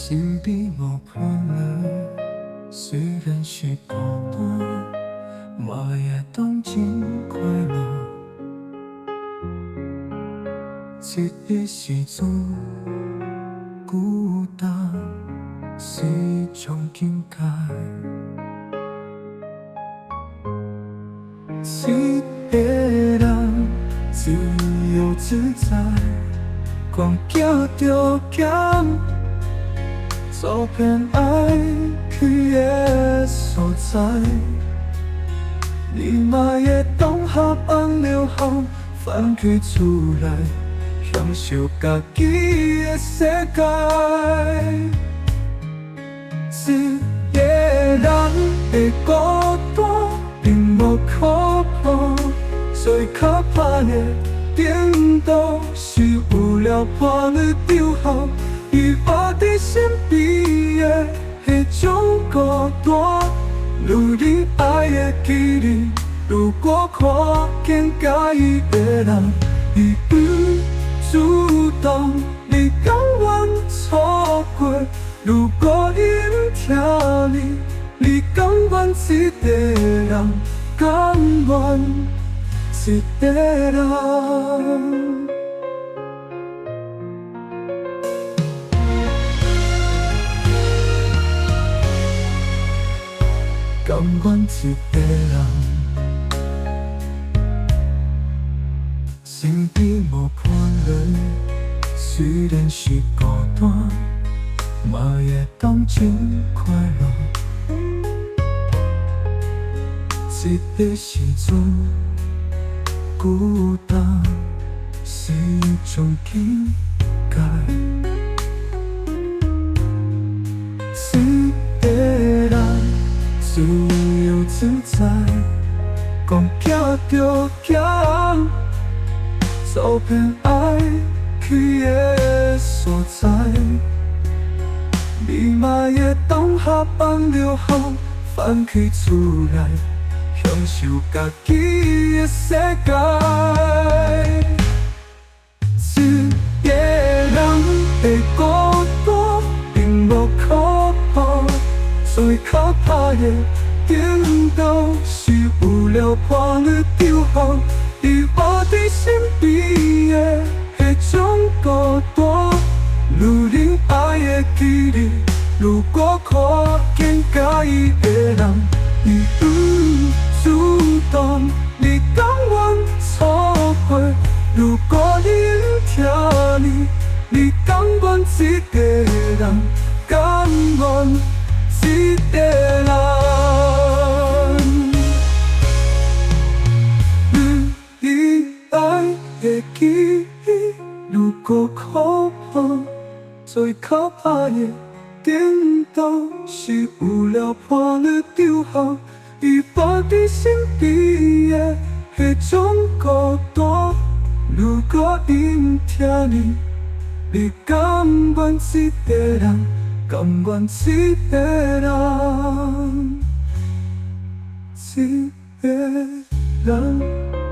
心比无伴侣，虽然是孤单，嘛会当真快乐。这个时阵孤单是一种境界，一个人自由自在，光行着行。走遍爱去的所在，你嘛会当合安流行，翻开厝内，享受家己的世界。一个人的孤单并无可怕，最可怕的顶多是有了伴侣就好。伊活在身边的那种孤单，愈你爱的距离，愈我看见介意的人，伊不主动，你甘愿错过？如果因疼你，你甘愿一个人，甘愿一个人？甘愿一个人，身边无伴侣，虽然是孤单，嘛会当真快乐。这个时阵孤单是一种境界。一个人自由自在，光行着行，走遍爱去的所在，你嘛会当合安流行，翻开厝内，享受家己的世界。一个人的孤单并无可怕，最可怕的顶多是有了伴侣就好。伊活在身边的那种孤单，愈你爱的距离，愈我看见介意的人，伊愈主动，你甘愿错过？如果因疼你，你甘愿一个人，甘愿一个人？愈你爱的距离，愈过可怕，最可怕的顶多是有了伴侣就好。伊活在身边的那种孤单，如果因疼你，你甘愿一个人，甘愿一个人，一个人。